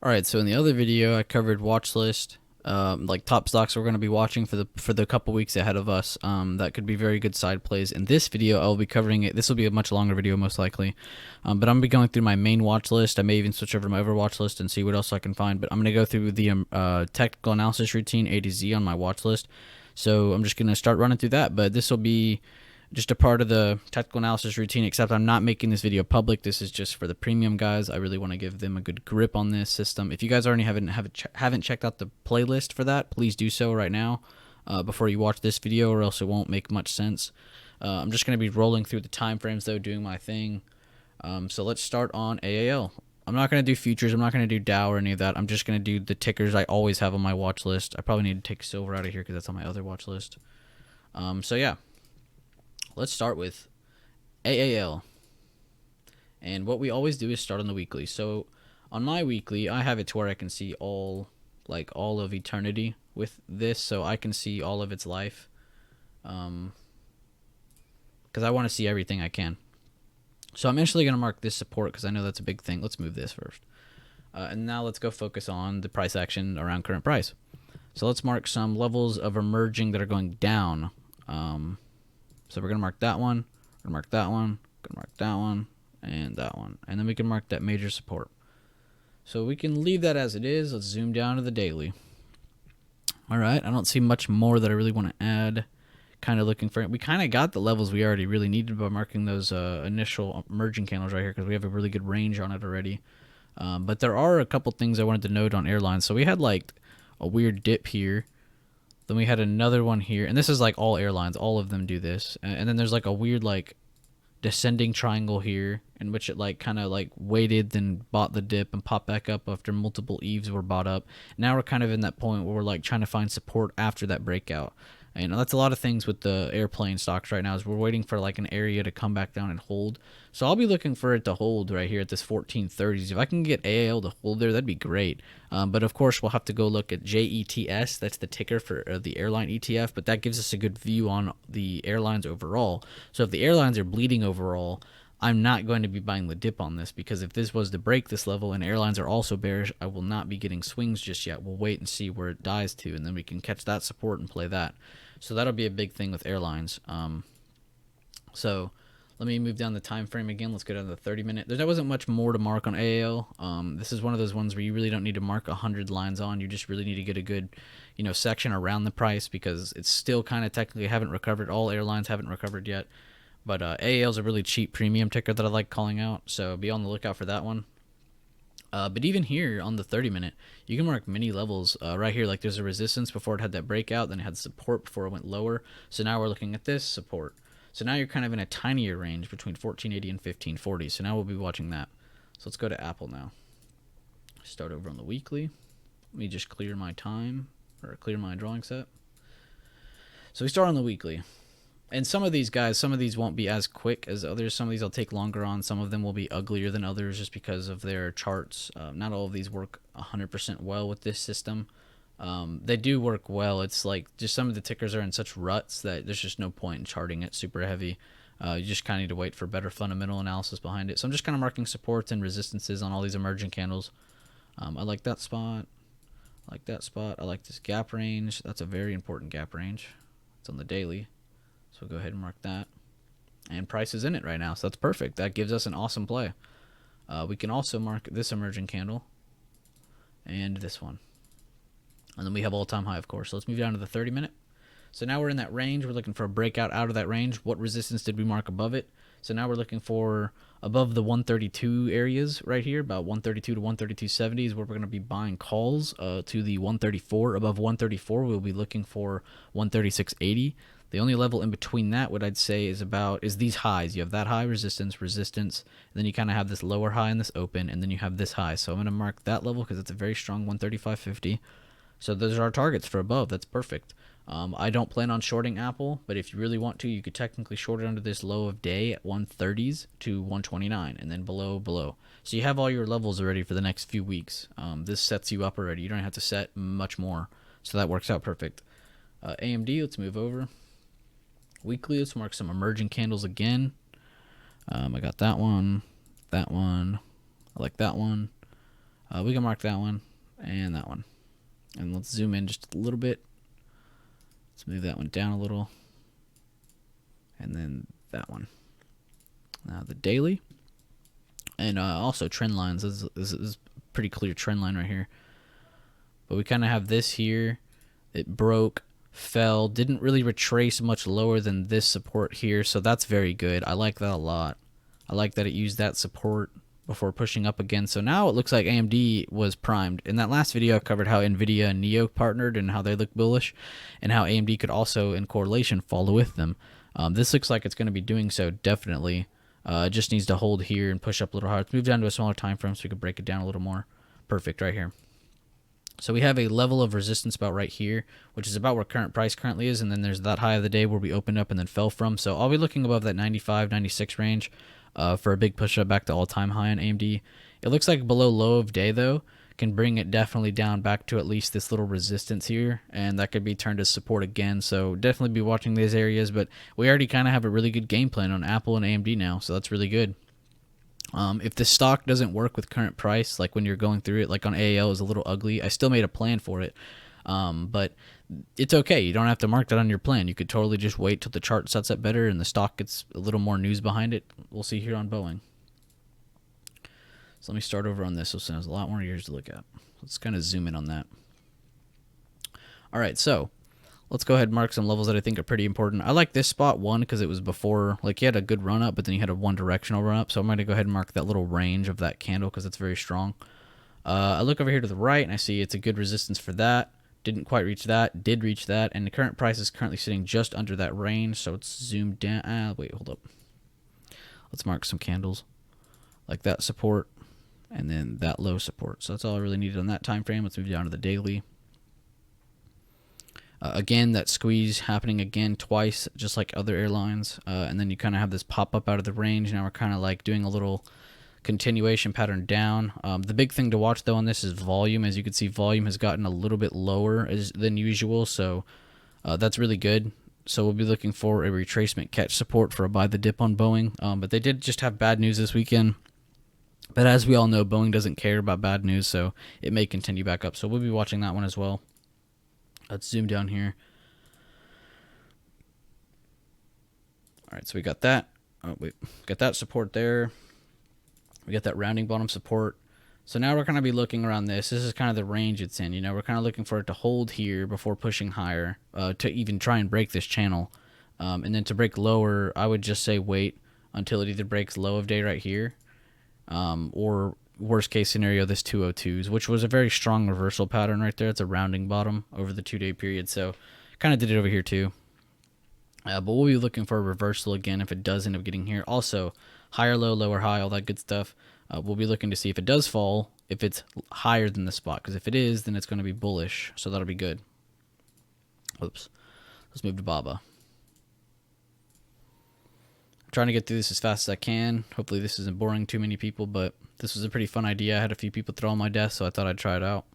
Alright, so in the other video I covered watch list, like top stocks we're going to be watching for the couple weeks ahead of us. That could be very good side plays. In this video, I'll be covering it. This will be a much longer video, most likely. But I'm going to be going through my main watch list. I may even switch over to my Overwatch list and see what else I can find. But I'm going to go through the technical analysis routine A to Z on my watch list. So I'm just going to start running through that. But this will be just a part of the technical analysis routine, except I'm not making this video public. This is just for the premium guys. I really want to give them a good grip on this system. If you guys already haven't checked out the playlist for that, please do so right now before you watch this video, or else it won't make much sense. I'm just going to be rolling through the time frames, though, doing my thing. So let's start on AAL. I'm not going to do futures. I'm not going to do Dow or any of that. I'm just going to do the tickers I always have on my watch list. I probably need to take silver out of here because that's on my other watch list. So yeah. Let's start with AAL. And what we always do is start on the weekly. So on my weekly, I have it to where I can see all of eternity with this, so I can see all of its life. Because I want to see everything I can. So I'm initially going to mark this support because I know that's a big thing. Let's move this first. And now let's go focus on the price action around current price. So let's mark some levels of emerging that are going down. So we're going to mark that one, we're going to mark that one, going to mark that one, and that one. And then we can mark that major support. So we can leave that as it is. Let's zoom down to the daily. All right, I don't see much more that I really want to add. Kind of looking for it. We kind of got the levels we already really needed by marking those initial emerging candles right here because we have a really good range on it already. But there are a couple things I wanted to note on airlines. So we had like a weird dip here. Then we had another one here, and this is like all airlines. All of them do this. And then there's like a weird like descending triangle here in which it like kind of like waited, then bought the dip and popped back up after multiple eves were bought up. Now we're kind of in that point where we're like trying to find support after that breakout. And that's a lot of things with the airplane stocks right now is we're waiting for like an area to come back down and hold. So I'll be looking for it to hold right here at this 1430s. If I can get AAL to hold there, that'd be great. But of course, we'll have to go look at JETS. That's the ticker for the airline ETF. But that gives us a good view on the airlines overall. So if the airlines are bleeding overall, I'm not going to be buying the dip on this because if this was to break this level and airlines are also bearish, I will not be getting swings just yet. We'll wait and see where it dies to, and then we can catch that support and play that. So that'll be a big thing with airlines. So let me move down the time frame again. Let's go down to the 30-minute. There wasn't much more to mark on AAL. This is one of those ones where you really don't need to mark 100 lines on. You just really need to get a good, section around the price because it's still kind of technically haven't recovered. All airlines haven't recovered yet. But AAL is a really cheap premium ticker that I like calling out, so be on the lookout for that one. But even here on the 30-minute, you can mark many levels right here. Like there's a resistance before it had that breakout, then it had support before it went lower. So now we're looking at this support. So now you're kind of in a tinier range between 1480 and 1540. So now we'll be watching that. So let's go to Apple now. Start over on the weekly. Let me just clear my time, or clear my drawing set. So we start on the weekly. And some of these guys, some of these won't be as quick as others. Some of these I'll take longer on. Some of them will be uglier than others just because of their charts. Not all of these work 100% well with this system. They do work well. It's like just some of the tickers are in such ruts that there's just no point in charting it super heavy. You just kind of need to wait for better fundamental analysis behind it. So I'm just kind of marking supports and resistances on all these emerging candles. I like that spot. I like that spot. I like this gap range. That's a very important gap range. It's on the daily. So we'll go ahead and mark that. And price is in it right now, so that's perfect. That gives us an awesome play. We can also mark this emerging candle and this one. And then we have all-time high, of course. So let's move down to the 30-minute. So now we're in that range. We're looking for a breakout out of that range. What resistance did we mark above it? So now we're looking for above the 132 areas right here, about 132 to 132.70 is where we're going to be buying calls to the 134. Above 134, we'll be looking for 136.80. The only level in between that, what I'd say is these highs. You have that high resistance, and then you kind of have this lower high in this open, and then you have this high. So I'm going to mark that level because it's a very strong 135.50. So those are our targets for above. That's perfect. I don't plan on shorting Apple, but if you really want to, you could technically short it under this low of day at 130s to 129, and then below. So you have all your levels already for the next few weeks. This sets you up already. You don't have to set much more. So that works out perfect. AMD, let's move over. Weekly, let's mark some emerging candles again. I got that one. I like that one. We can mark that one and that one. And let's zoom in just a little bit. Let's move that one down a little. And then that one. Now the daily. And also trend lines. This is a pretty clear trend line right here. But we kind of have this here. It broke, fell, didn't really retrace much lower than this support here. So that's very good. I like that a lot. I like that it used that support before pushing up again. So now it looks like AMD was primed. In that last video, I covered how NVIDIA and NEO partnered and how they look bullish, and how AMD could also, in correlation, follow with them. This looks like it's going to be doing so, definitely. It just needs to hold here and push up a little hard. Let's move down to a smaller time frame so we can break it down a little more. Perfect, right here. So we have a level of resistance about right here, which is about where current price currently is, and then there's that high of the day where we opened up and then fell from. So I'll be looking above that 95, 96 range. For a big push up back to all-time high on AMD. It looks like below low of day, though, can bring it definitely down back to at least this little resistance here, and that could be turned as support again. So definitely be watching these areas, but we already kind of have a really good game plan on Apple and AMD now, so that's really good. If the stock doesn't work with current price, like when you're going through it, like on AAL, it was a little ugly. I still made a plan for it, but it's okay. You don't have to mark that on your plan. You could totally just wait till the chart sets up better and the stock gets a little more news behind it. We'll see here on Boeing. So let me start over on this. This has a lot more years to look at. Let's kind of zoom in on that. All right, so let's go ahead and mark some levels that I think are pretty important. I like this spot, one, because it was before, like, he had a good run up, but then he had a one directional run up. So I'm going to go ahead and mark that little range of that candle because it's very strong. I look over here to the right and I see it's a good resistance for that. Didn't quite reach that, did reach that, and the current price is currently sitting just under that range, so it's zoomed down. Wait, hold up. Let's mark some candles like that support and then that low support. So that's all I really needed on that time frame. Let's move down to the daily. Again, that squeeze happening again twice, just like other airlines, and then you kind of have this pop up out of the range. Now we're kind of like doing a little continuation pattern down. The big thing to watch though on this is volume. As you can see, volume has gotten a little bit lower than usual, so that's really good. So we'll be looking for a retracement catch support for a buy the dip on Boeing. But they did just have bad news this weekend. But as we all know, Boeing doesn't care about bad news, so it may continue back up. So we'll be watching that one as well. Let's zoom down here. All right, so we got that. Oh, wait, got that support there. We got that rounding bottom support. So now we're going to be looking around this. This is kind of the range it's in. You know, we're kind of looking for it to hold here before pushing higher to even try and break this channel. And then to break lower, I would just say wait until it either breaks low of day right here or worst case scenario, this 202s, which was a very strong reversal pattern right there. It's a rounding bottom over the 2-day period. So kind of did it over here too. But we'll be looking for a reversal again if it does end up getting here. Also, higher low, lower high, all that good stuff. We'll be looking to see if it does fall, if it's higher than the spot. Because if it is, then it's going to be bullish. So that'll be good. Oops. Let's move to BABA. I'm trying to get through this as fast as I can. Hopefully this isn't boring too many people, but this was a pretty fun idea. I had a few people throw on my desk, so I thought I'd try it out.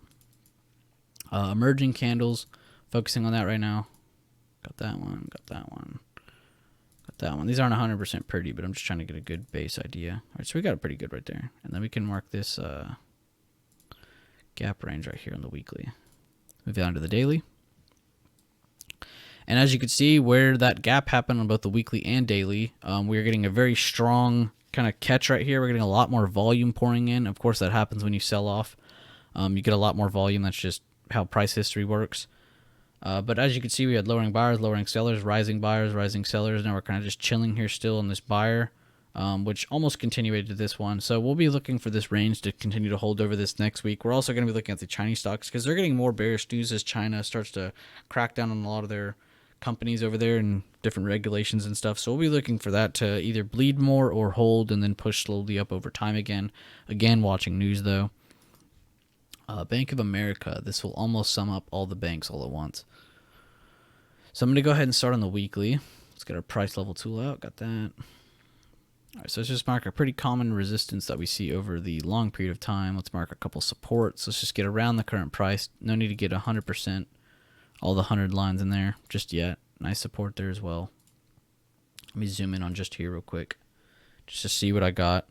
Emerging candles. Focusing on that right now. Got that one, got that one, got that one. These aren't 100% pretty, but I'm just trying to get a good base idea. All right, so we got it pretty good right there. And then we can mark this gap range right here on the weekly. Move down to the daily. And as you can see, where that gap happened on both the weekly and daily, we're getting a very strong kind of catch right here. We're getting a lot more volume pouring in. Of course, that happens when you sell off. You get a lot more volume. That's just how price history works. But as you can see, we had lowering buyers, lowering sellers, rising buyers, rising sellers. Now we're kind of just chilling here still on this buyer, which almost continued to this one. So we'll be looking for this range to continue to hold over this next week. We're also going to be looking at the Chinese stocks because they're getting more bearish news as China starts to crack down on a lot of their companies over there and different regulations and stuff. So we'll be looking for that to either bleed more or hold and then push slowly up over time again. Again, watching news though. Bank of America. This will almost sum up all the banks all at once. So I'm going to go ahead and start on the weekly. Let's get our price level tool out. Got that. All right, so let's just mark a pretty common resistance that we see over the long period of time. Let's mark a couple supports. Let's just get around the current price. No need to get 100%, all the 100 lines in there just yet. Nice support there as well. Let me zoom in on just here real quick just to see what I got.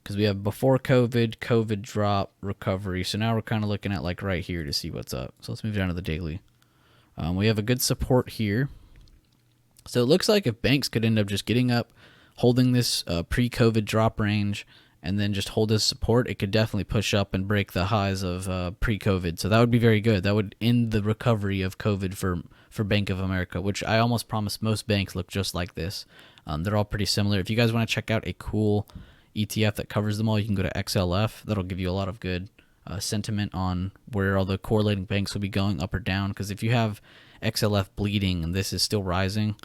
because we have before COVID, COVID drop, recovery. So now we're kind of looking at like right here to see what's up. So let's move down to the daily. We have a good support here. So it looks like if banks could end up just getting up, holding this pre-COVID drop range, and then just hold this support, it could definitely push up and break the highs of pre-COVID. So that would be very good. That would end the recovery of COVID for Bank of America, which I almost promise most banks look just like this. They're all pretty similar. If you guys want to check out a cool ETF that covers them all, you can go to XLF. That'll give you a lot of good sentiment on where all the correlating banks will be going up or down. Because if you have XLF bleeding and this is still rising,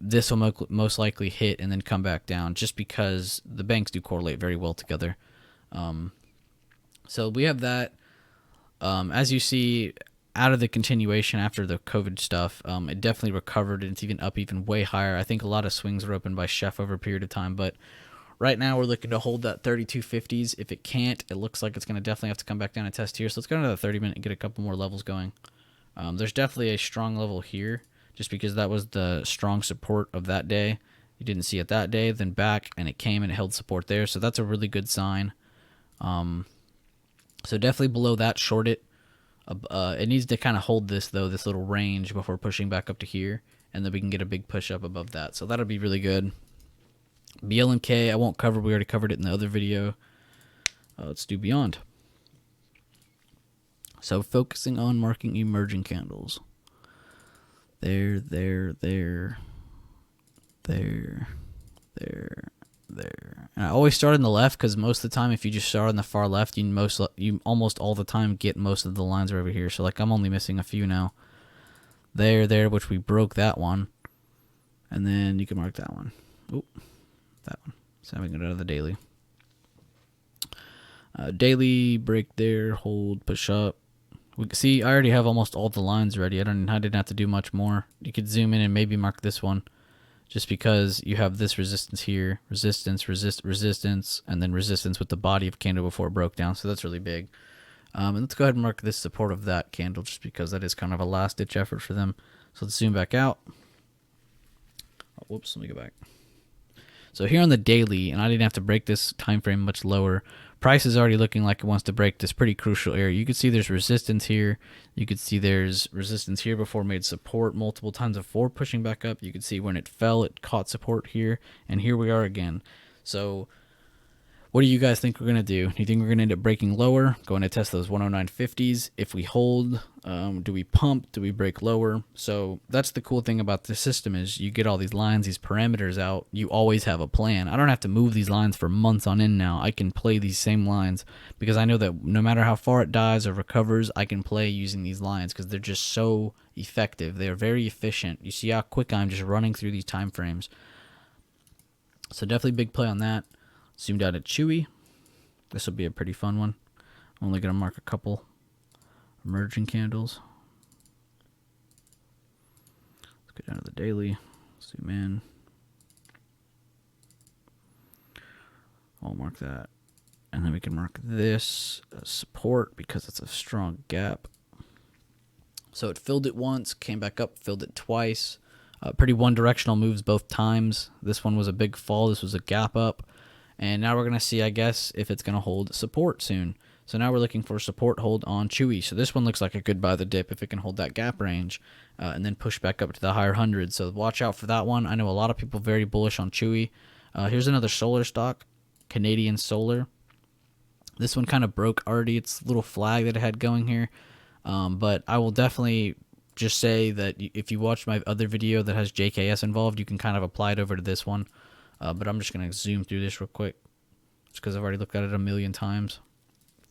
this will most likely hit and then come back down, just because the banks do correlate very well together. So we have that. As you see, out of the continuation after the COVID stuff, it definitely recovered, and it's even up even way higher. I think a lot of swings were opened by Chef over a period of time, but right now we're looking to hold that 3250s. If it can't, it looks like it's going to definitely have to come back down and test here. So let's go into the 30-minute and get a couple more levels going. There's definitely a strong level here, just because that was the strong support of that day. You didn't see it that day, then back, and it came and it held support there. So that's a really good sign. So definitely below that, short it. It needs to kind of hold this, though, this little range before pushing back up to here, and then we can get a big push up above that. So that'll be really good. BLMK, I won't cover. We already covered it in the other video. Let's do Beyond. So focusing on marking emerging candles. There. And I always start on the left, because most of the time if you just start on the far left, you almost all the time get most of the lines are over here. So like I'm only missing a few now. There, which we broke that one. And then you can mark that one. Oop, that one. So now we can go to the daily. Daily, break there, hold, push up. We can see I already have almost all the lines ready. I didn't have to do much more. You could zoom in and maybe mark this one, just because you have this resistance here, resistance, resistance, and then resistance with the body of candle before it broke down. So that's really big. And let's go ahead and mark this support of that candle, just because that is kind of a last-ditch effort for them. So let's zoom back out. Oh, whoops, let me go back. So here on the daily, and I didn't have to break this time frame much lower, price is already looking like it wants to break this pretty crucial area. You can see there's resistance here. You can see there's resistance here before it made support multiple times before pushing back up. You can see when it fell, it caught support here, and here we are again. So what do you guys think we're going to do? Do you think we're going to end up breaking lower, going to test those 109.50s? If we hold, do we pump? Do we break lower? So that's the cool thing about this system, is you get all these lines, these parameters out. You always have a plan. I don't have to move these lines for months on end now. I can play these same lines, because I know that no matter how far it dies or recovers, I can play using these lines, because they're just so effective. They're very efficient. You see how quick I'm just running through these time frames. So definitely big play on that. Zoomed out at Chewy. This will be a pretty fun one. I'm only going to mark a couple emerging candles. Let's go down to the daily. Zoom in. I'll mark that. And then we can mark this support, because it's a strong gap. So it filled it once, came back up, filled it twice. Pretty one-directional moves both times. This one was a big fall. This was a gap up. And now we're going to see, I guess, if it's going to hold support soon. So now we're looking for support hold on Chewy. So this one looks like a good buy the dip if it can hold that gap range, and then push back up to the higher hundreds. So watch out for that one. I know a lot of people very bullish on Chewy. Here's another solar stock, Canadian Solar. This one kind of broke already. It's a little flag that it had going here. But I will definitely just say that if you watch my other video that has JKS involved, you can kind of apply it over to this one. But I'm just going to zoom through this real quick, just because I've already looked at it a million times,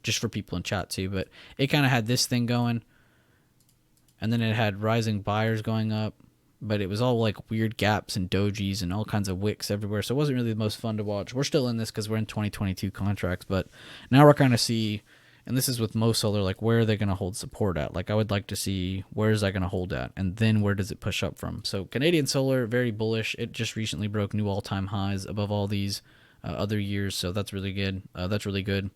just for people in chat too. But it kind of had this thing going, and then it had rising buyers going up, but it was all like weird gaps and dojis and all kinds of wicks everywhere. So it wasn't really the most fun to watch. We're still in this because we're in 2022 contracts, but now we're kind of see, and this is with most solar, like where are they going to hold support at? Like I would like to see where is that going to hold at, and then where does it push up from? So Canadian Solar, very bullish. It just recently broke new all-time highs above all these other years, so that's really good.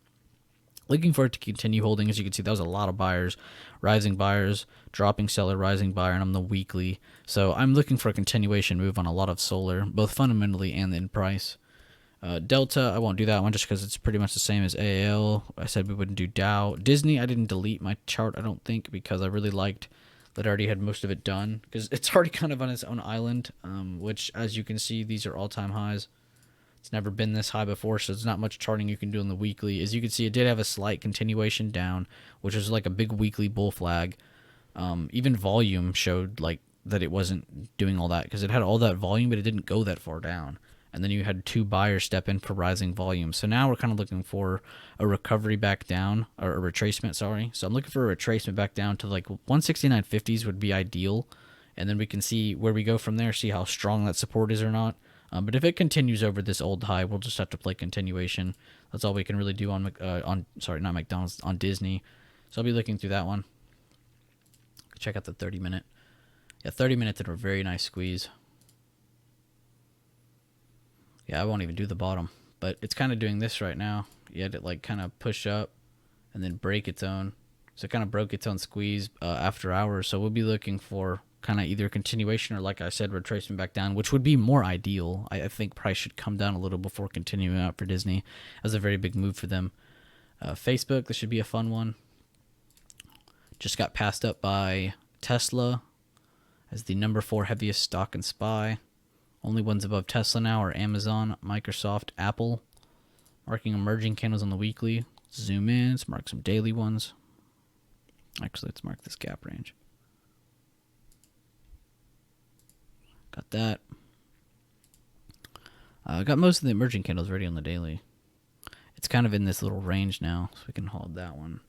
Looking for it to continue holding. As you can see, that was a lot of buyers, rising buyers, dropping seller, rising buyer, and I'm the weekly. So I'm looking for a continuation move on a lot of solar, both fundamentally and in price. Delta, I won't do that one just because it's pretty much the same as AAL. I said we wouldn't do Dow. Disney, I didn't delete my chart, I don't think, because I really liked that I already had most of it done, because it's already kind of on its own island, which, as you can see, these are all-time highs. It's never been this high before, so there's not much charting you can do on the weekly. As you can see, it did have a slight continuation down, which was like a big weekly bull flag. Even volume showed like that it wasn't doing all that, because it had all that volume, but it didn't go that far down. And then you had two buyers step in for rising volume. So now we're kind of looking for a recovery back down, or a retracement, sorry. So I'm looking for a retracement back down to like 169.50s would be ideal. And then we can see where we go from there, see how strong that support is or not. But if it continues over this old high, we'll just have to play continuation. That's all we can really do on sorry, not McDonald's, on Disney. So I'll be looking through that one. Check out the 30-minute. Yeah, 30 minutes did a very nice squeeze. Yeah, I won't even do the bottom, but it's kind of doing this right now. You had it like kind of push up and then break its own. So it kind of broke its own squeeze after hours. So we'll be looking for kind of either continuation or, like I said, retracement back down, which would be more ideal. I think price should come down a little before continuing out for Disney. That was a very big move for them. Facebook, this should be a fun one. Just got passed up by Tesla as the number 4 heaviest stock in SPY. Only ones above Tesla now are Amazon, Microsoft, Apple. Marking emerging candles on the weekly. Zoom in. Let's mark some daily ones. Actually, let's mark this gap range. Got that. I got most of the emerging candles ready on the daily. It's kind of in this little range now, so we can hold that one.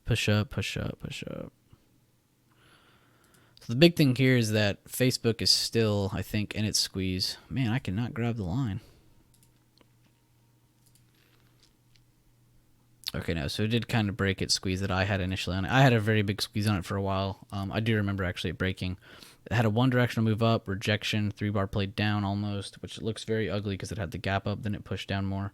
Push up, push up, push up. So the big thing here is that Facebook is still, I think, in its squeeze. Man, I cannot grab the line. Okay, no, so it did kind of break its squeeze that I had initially on it. I had a very big squeeze on it for a while. I do remember actually it breaking. It had a one directional move up, rejection, 3-bar plate down almost, which looks very ugly because it had the gap up, then it pushed down more.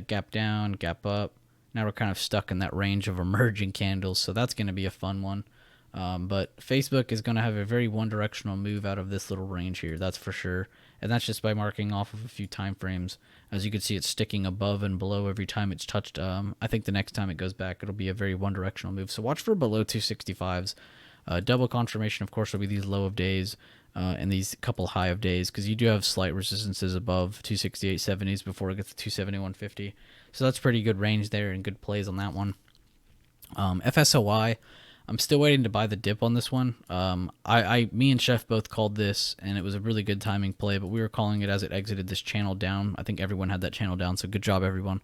Gap down, gap up. Now we're kind of stuck in that range of emerging candles, so that's going to be a fun one. But Facebook is going to have a very one-directional move out of this little range here, that's for sure. And that's just by marking off of a few time frames. As you can see, it's sticking above and below every time it's touched. I think the next time it goes back, it'll be a very one-directional move. So watch for below 265s. Double confirmation, of course, will be these low of days and these couple high of days, because you do have slight resistances above 268.70s before it gets to 271.50. So that's pretty good range there and good plays on that one. FSOI. I'm still waiting to buy the dip on this one. Me and Chef both called this, and it was a really good timing play, but we were calling it as it exited this channel down. I think everyone had that channel down, so good job, everyone.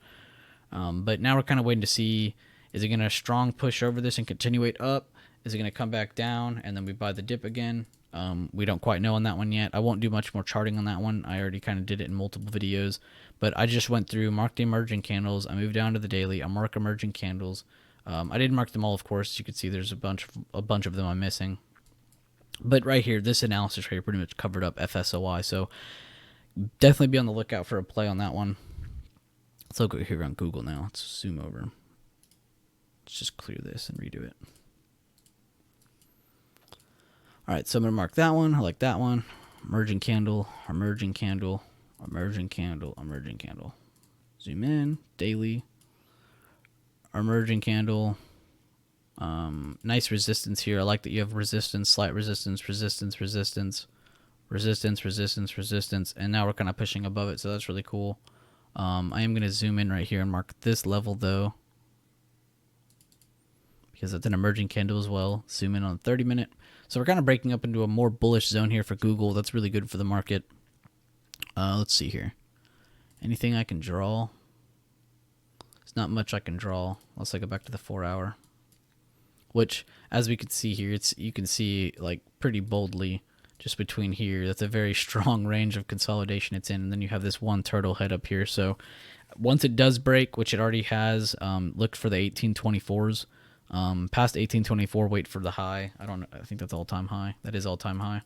But now we're kind of waiting to see, is it going to strong push over this and continuate up? Is it going to come back down, and then we buy the dip again? We don't quite know on that one yet. I won't do much more charting on that one. I already kind of did it in multiple videos, but I just went through, marked the emerging candles. I moved down to the daily. I mark emerging candles. I didn't mark them all, of course. You can see there's a bunch of them I'm missing. But right here, this analysis right here pretty much covered up FSOI. So definitely be on the lookout for a play on that one. Let's look here on Google now. Let's zoom over. Let's just clear this and redo it. All right, so I'm going to mark that one. I like that one. Emerging candle, emerging candle, emerging candle, emerging candle. Zoom in, daily. Emerging candle. Nice resistance here. I like that you have resistance, slight resistance, resistance, resistance, resistance, resistance, resistance, and now we're kind of pushing above it, so that's really cool. I am going to zoom in right here and mark this level though, because it's an emerging candle as well. Zoom in on the 30-minute. So we're kind of breaking up into a more bullish zone here for Google. That's really good for the market. Let's see here. Anything I can draw? Not much I can draw unless I go back to the 4-hour, which, as we can see here, you can see like pretty boldly just between here. That's a very strong range of consolidation it's in, and then you have this one turtle head up here. So once it does break, which it already has, look for the 1824s. Past 1824, wait for the high. I think that's all-time high. That is all-time high.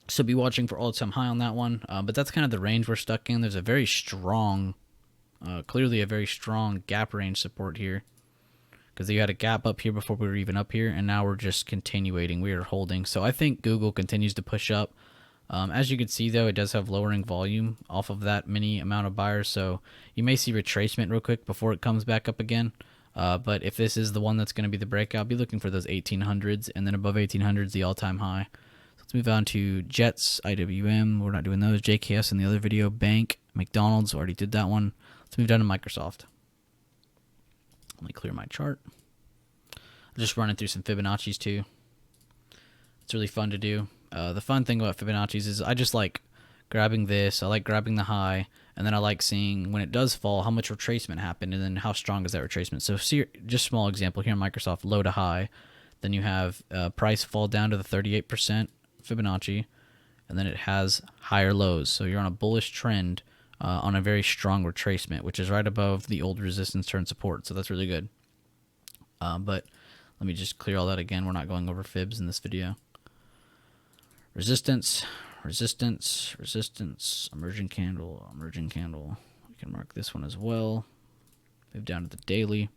So be watching for all-time high on that one. But that's kind of the range we're stuck in. There's a very strong. Clearly a very strong gap range support here, because you had a gap up here before we were even up here, and now we're just continuating. We are holding. So I think Google continues to push up. As you can see, though, it does have lowering volume off of that many amount of buyers, so you may see retracement real quick before it comes back up again. But if this is the one that's going to be the breakout, be looking for those 1800s, and then above 1800s, the all-time high. So let's move on to Jets, IWM. We're not doing those. JKS in the other video. Bank, McDonald's. Already did that one. Let's move down to Microsoft. Let me clear my chart. I'm just running through some Fibonacci's too. It's really fun to do. The fun thing about Fibonacci's is I just like grabbing this. I like grabbing the high, and then I like seeing when it does fall how much retracement happened, and then how strong is that retracement. So see, just small example here in Microsoft, low to high. Then you have price fall down to the 38% Fibonacci, and then it has higher lows. So you're on a bullish trend on a very strong retracement, which is right above the old resistance turn support. So that's really good. But let me just clear all that again. We're not going over fibs in this video. Resistance, resistance, resistance, emerging candle, emerging candle. We can mark this one as well. Move down to the daily.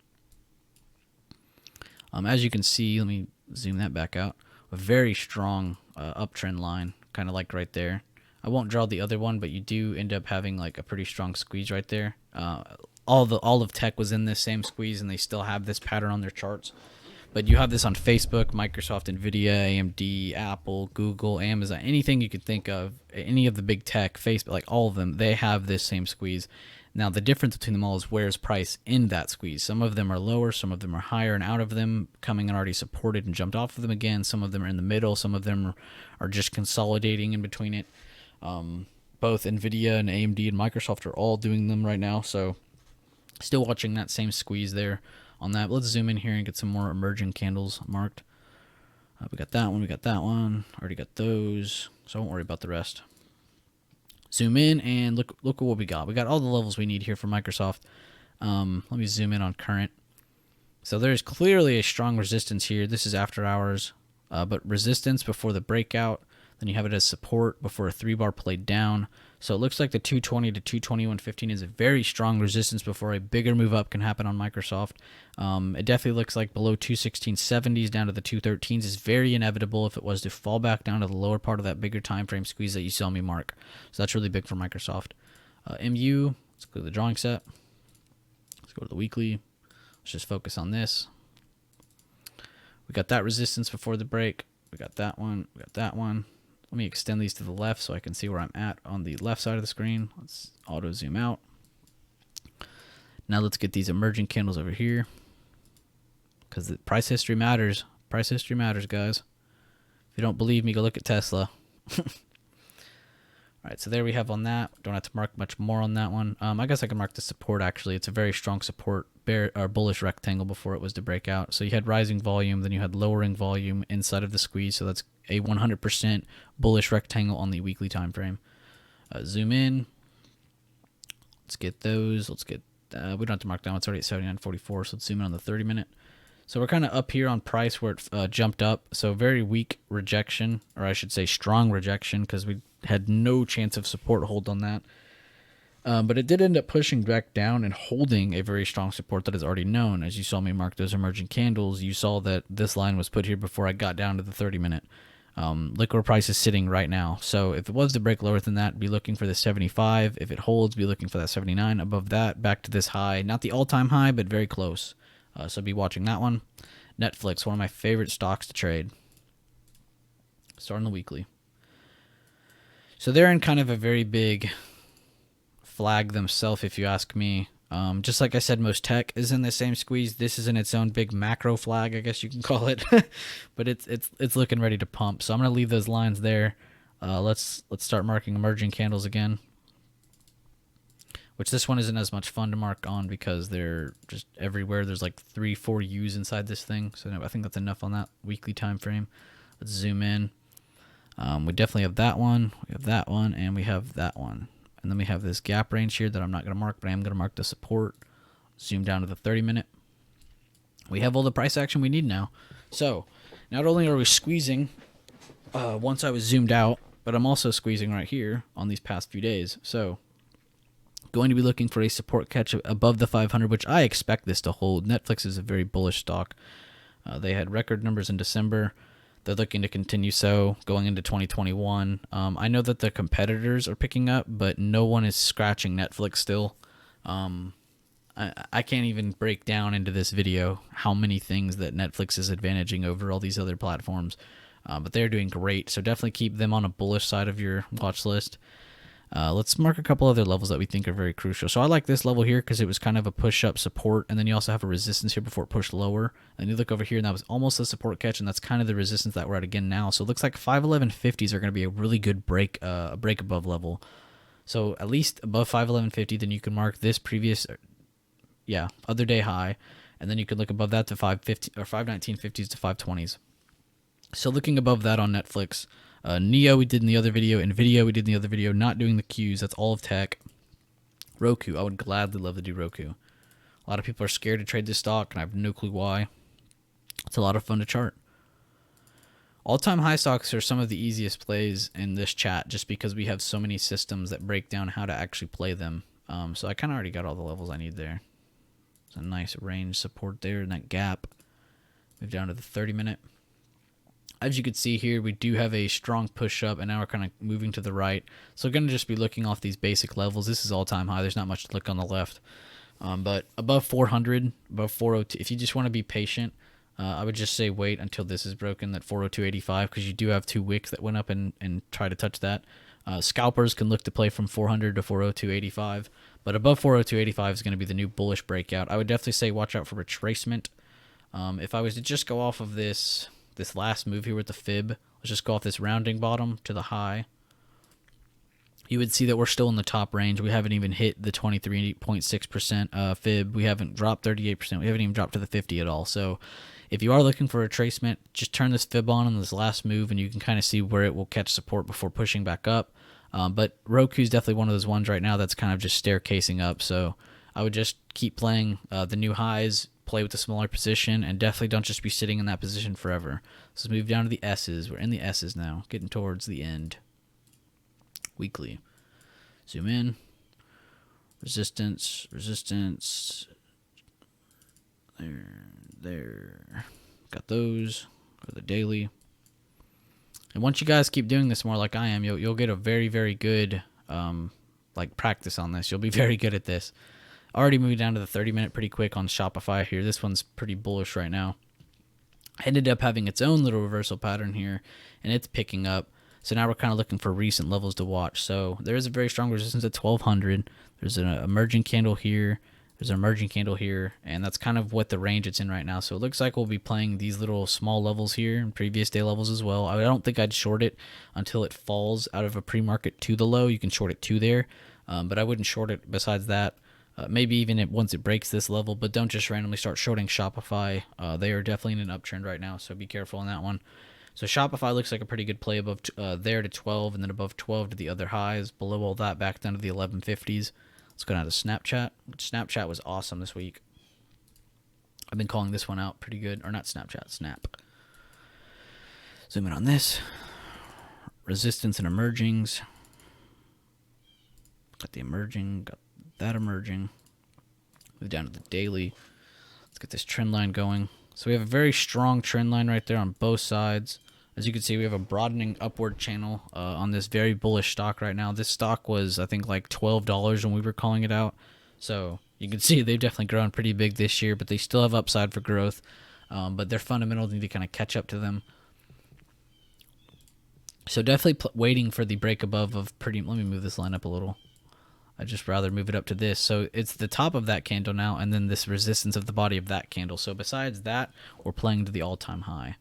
As you can see, let me zoom that back out. A very strong uptrend line, kind of like right there. I won't draw the other one, but you do end up having like a pretty strong squeeze right there. All of tech was in this same squeeze, and they still have this pattern on their charts. But you have this on Facebook, Microsoft, Nvidia, AMD, Apple, Google, Amazon, anything you could think of, any of the big tech, Facebook, like all of them, they have this same squeeze. Now, the difference between them all is where's price in that squeeze. Some of them are lower, some of them are higher, and out of them, coming and already supported and jumped off of them again. Some of them are in the middle. Some of them are just consolidating in between it. Both Nvidia and AMD and Microsoft are all doing them right now. So still watching that same squeeze there on that. Let's zoom in here and get some more emerging candles marked. We got that one. We got that one. Already got those. So I won't worry about the rest. Zoom in and look at what we got. We got all the levels we need here for Microsoft. Let me zoom in on current. So there's clearly a strong resistance here. This is after hours, but resistance before the breakout. Then you have it as support before a 3-bar played down. So it looks like the 220 to 221.15 is a very strong resistance before a bigger move up can happen on Microsoft. It definitely looks like below 216.70s down to the 213s is very inevitable if it was to fall back down to the lower part of that bigger time frame squeeze that you saw me mark. So that's really big for Microsoft. MU, let's go to the drawing set. Let's go to the weekly. Let's just focus on this. We got that resistance before the break. We got that one. We got that one. Let me extend these to the left so I can see where I'm at on the left side of the screen. Let's auto zoom out. Now let's get these emerging candles over here, because the price history matters. Price history matters, guys. If you don't believe me, go look at Tesla. All right, so there we have on that. Don't have to mark much more on that one. I guess I can mark the support, actually. It's a very strong support, bullish rectangle before it was to break out. So you had rising volume, then you had lowering volume inside of the squeeze. So that's a 100% bullish rectangle on the weekly time frame. Zoom in. Let's get those. Let's get, we don't have to mark down. It's already at 79.44, so let's zoom in on the 30-minute. So we're kind of up here on price where it jumped up. So very weak rejection, or I should say strong rejection, because we had no chance of support hold on that. But it did end up pushing back down and holding a very strong support that is already known. As you saw me mark those emerging candles, you saw that this line was put here before I got down to the 30-minute. Look where price is sitting right now. So if it was to break lower than that, be looking for the 75. If it holds, be looking for that 79. Above that, back to this high. Not the all-time high, but very close. So be watching that one. Netflix, one of my favorite stocks to trade. Starting the weekly. So they're in kind of a very big flag themselves, if you ask me. Just like I said, most tech is in the same squeeze. This is in its own big macro flag, I guess you can call it. But it's looking ready to pump. So I'm gonna leave those lines there. Let's start marking emerging candles again. Which this one isn't as much fun to mark on because they're just everywhere. There's like 3-4 U's inside this thing. So I think that's enough on that weekly time frame. Let's zoom in. We definitely have that one. We have that one, and we have that one. And then we have this gap range here that I'm not going to mark, but I am going to mark the support. Zoom down to the 30-minute. We have all the price action we need now. So not only are we squeezing once I was zoomed out, but I'm also squeezing right here on these past few days. So going to be looking for a support catch above the 500, which I expect this to hold. Netflix is a very bullish stock. They had record numbers in December. They're looking to continue so going into 2021. I know that the competitors are picking up, but no one is scratching Netflix still. I can't even break down into this video how many things that Netflix is advantaging over all these other platforms. But they're doing great, so definitely keep them on a bullish side of your watch list. Let's mark a couple other levels that we think are very crucial. So I like this level here because it was kind of a push-up support, and then you also have a resistance here before it pushed lower. And you look over here, and that was almost a support catch, and that's kind of the resistance that we're at again now. So it looks like 511.50s are going to be a really good break above level. So at least above 511.50, then you can mark this previous, other day high, and then you can look above that to 550 or 519.50s to 520s. So looking above that on Netflix, Neo we did in the other video, Nvidia we did in the other video, not doing the Qs, that's all of tech. Roku, I would gladly love to do Roku. A lot of people are scared to trade this stock, and I have no clue why. It's a lot of fun to chart. All-time high stocks are some of the easiest plays in this chat just because we have so many systems that break down how to actually play them. So I kind of already got all the levels I need there. It's a nice range support there in that gap. Move down to the 30-minute. As you can see here, we do have a strong push up, and now we're kind of moving to the right. So we're going to just be looking off these basic levels. This is all-time high. There's not much to look on the left. But above 400, above 402, if you just want to be patient, I would just say wait until this is broken, that 402.85, because you do have two wicks that went up and try to touch that. Scalpers can look to play from 400 to 402.85, but above 402.85 is going to be the new bullish breakout. I would definitely say watch out for retracement. If I was to just go off of this last move here with the fib, let's just go off this rounding bottom to the high, you would see that we're still in the top range. We haven't even hit the 23.6% fib. We haven't dropped 38%. We haven't even dropped to the 50 at all. So if you are looking for a retracement, just turn this fib on this last move, and you can kind of see where it will catch support before pushing back up. But Roku is definitely one of those ones right now that's kind of just staircasing up. So I would just keep playing the new highs, play with the smaller position, and definitely don't just be sitting in that position forever. So let's move down to the S's. We're in the S's now, getting towards the end. Weekly. Zoom in. Resistance. There. Got those. Go to the daily. And once you guys keep doing this more like I am, you'll get a very, very good practice on this. You'll be very good at this. Already moving down to the 30-minute pretty quick on Shopify here. This one's pretty bullish right now. Ended up having its own little reversal pattern here, and it's picking up. So now we're kind of looking for recent levels to watch. So there is a very strong resistance at 1200. There's an emerging candle here. There's an emerging candle here, and that's kind of what the range it's in right now. So it looks like we'll be playing these little small levels here and previous day levels as well. I don't think I'd short it until it falls out of a pre-market to the low. You can short it to there, but I wouldn't short it besides that. Maybe even once it breaks this level, but don't just randomly start shorting Shopify. They are definitely in an uptrend right now, so be careful on that one. So Shopify looks like a pretty good play above there to 12, and then above 12 to the other highs. Below all that, back down to the 1150s. Let's go down to Snapchat. Snapchat was awesome this week. I've been calling this one out pretty good. Or not Snapchat, Snap. Zoom in on this. Resistance and emergings. Got the emerging, got that emerging. Move down to the daily. Let's get this trend line going. So we have a very strong trend line right there on both sides. As you can see, we have a broadening upward channel on this very bullish stock right now. This stock was, I think, like $12 when we were calling it out. So you can see they've definitely grown pretty big this year, but they still have upside for growth. But their fundamentals need to kind of catch up to them. So definitely waiting for the break above of pretty... Let me move this line up a little. I'd just rather move it up to this. So it's the top of that candle now, and then this resistance of the body of that candle. So besides that, we're playing to the all-time high.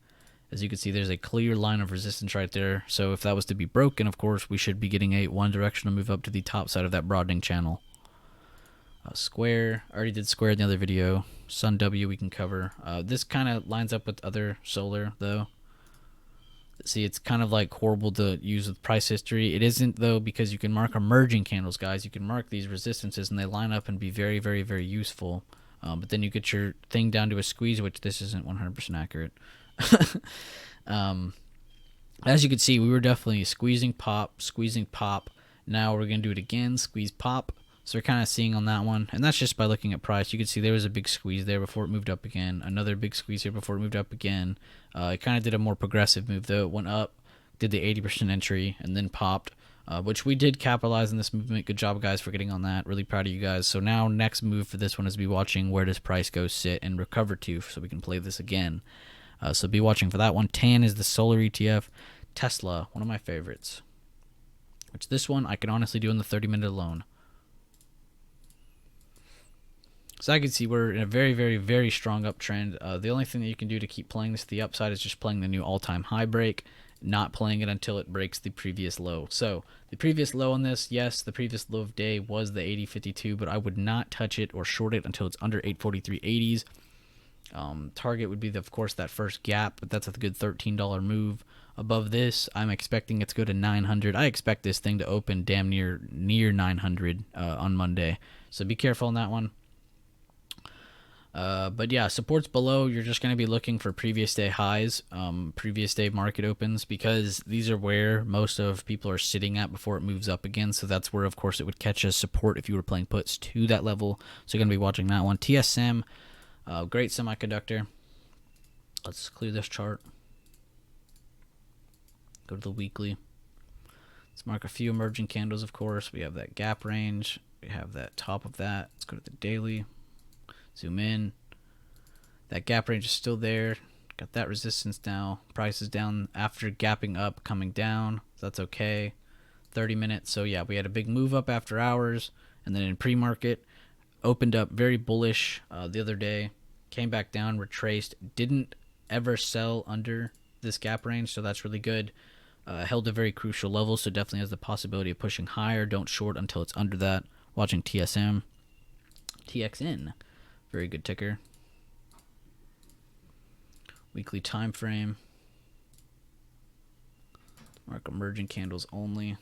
As you can see, there's a clear line of resistance right there. So if that was to be broken, of course, we should be getting a one directional move up to the top side of that broadening channel. Square, I already did square in the other video. Sun W we can cover. This kind of lines up with other solar, though. See, it's kind of like horrible to use with price history. It isn't, though, because you can mark emerging candles, guys. You can mark these resistances, and they line up and be very, very, very useful. But then you get your thing down to a squeeze, which this isn't 100% accurate. As you can see, we were definitely squeezing pop. Now we're going to do it again. Squeeze pop. So we're kind of seeing on that one, and that's just by looking at price. You can see there was a big squeeze there before it moved up again. Another big squeeze here before it moved up again. It kind of did a more progressive move though. It went up, did the 80% entry, and then popped, which we did capitalize in this movement. Good job, guys, for getting on that. Really proud of you guys. So now next move for this one is be watching where does price go sit and recover to, so we can play this again. So be watching for that one. Tan is the solar ETF. Tesla, one of my favorites. Which this one I can honestly do in the 30-minute alone. So I can see we're in a very, very, very strong uptrend. The only thing that you can do to keep playing this to the upside is just playing the new all-time high break, not playing it until it breaks the previous low. So the previous low on this, yes, the previous low of day was the 80.52, but I would not touch it or short it until it's under 843.80s. Target would be, of course, that first gap, but that's a good $13 move. Above this, I'm expecting it to go to 900. I expect this thing to open damn near 900 on Monday. So be careful on that one. But yeah, supports below, you're just going to be looking for previous day highs, previous day market opens, because these are where most of people are sitting at before it moves up again. So that's where, of course, it would catch as support if you were playing puts to that level. So you're going to be watching that one. TSM, great semiconductor. Let's clear this chart. Go to the weekly. Let's mark a few emerging candles, of course. We have that gap range. We have that top of that. Let's go to the daily. Zoom in. That gap range is still there. Got that resistance now. Price is down after gapping up, coming down. So that's okay. 30 minutes. So yeah, we had a big move up after hours. And then in pre-market, opened up very bullish the other day. Came back down, retraced. Didn't ever sell under this gap range, so that's really good. Held a very crucial level, so definitely has the possibility of pushing higher. Don't short until it's under that. Watching TSM. TXN. Very good ticker. Weekly time frame. Mark emerging candles only.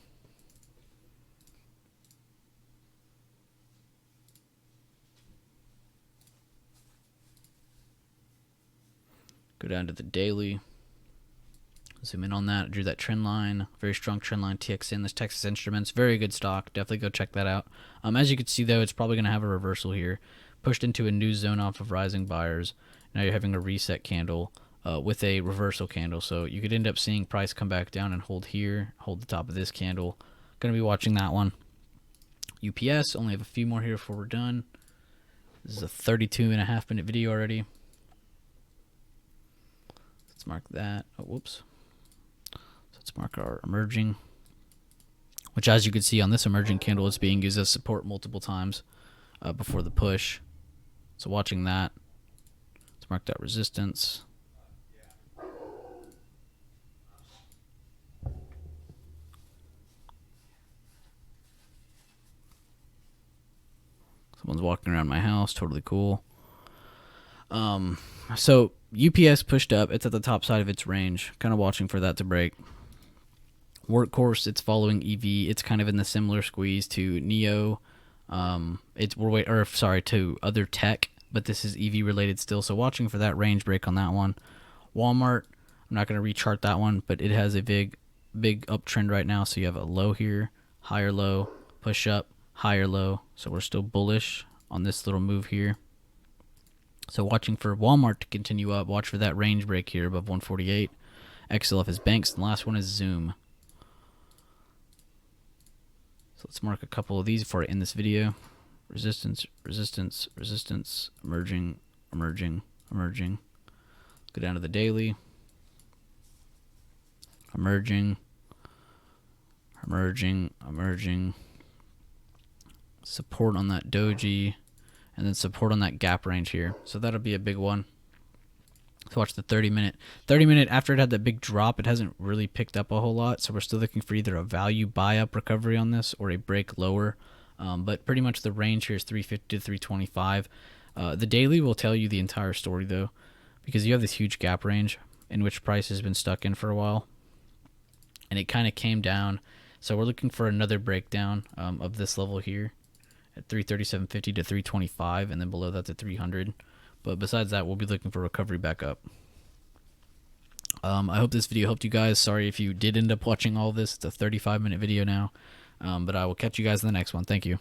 Go down to the daily. Zoom in on that. Drew that trend line. Very strong trend line. TXN. This Texas Instruments. Very good stock. Definitely go check that out. As you can see, though, it's probably going to have a reversal here. Pushed into a new zone off of rising buyers. Now you're having a reset candle with a reversal candle. So you could end up seeing price come back down and hold here. Hold the top of this candle. Going to be watching that one. UPS. Only have a few more here before we're done. This is a 32.5-minute video already. Let's mark that. Oh, whoops. So let's mark our emerging, which, as you can see on this emerging candle, is being used as support multiple times before the push. So watching that. Let's mark that resistance. Someone's walking around my house. Totally cool. So UPS pushed up. It's at the top side of its range. Kind of watching for that to break. Workhorse, it's following EV. It's kind of in the similar squeeze to Neo. To other tech, but this is EV related still. So watching for that range break on that one. Walmart, I'm not going to rechart that one, but it has a big uptrend right now. So you have a low here, higher low, push up, higher low. So we're still bullish on this little move here. So watching for Walmart to continue up. Watch for that range break here above 148. XLF is banks. And the last one is Zoom. So let's mark a couple of these before I end this video. Resistance, resistance, resistance, emerging, emerging, emerging. Go down to the daily. Emerging, emerging, emerging. Support on that doji. And then support on that gap range here. So that'll be a big one. So watch the 30-minute. 30-minute, after it had that big drop, it hasn't really picked up a whole lot. So we're still looking for either a value buy-up recovery on this or a break lower. But pretty much the range here is 350 to 325. The daily will tell you the entire story, though, because you have this huge gap range in which price has been stuck in for a while. And it kind of came down. So we're looking for another breakdown of this level here at 337.50 to 325, and then below that to 300. But besides that, we'll be looking for recovery back up. I hope this video helped you guys. Sorry if you did end up watching all of this. It's a 35-minute video now. But I will catch you guys in the next one. Thank you.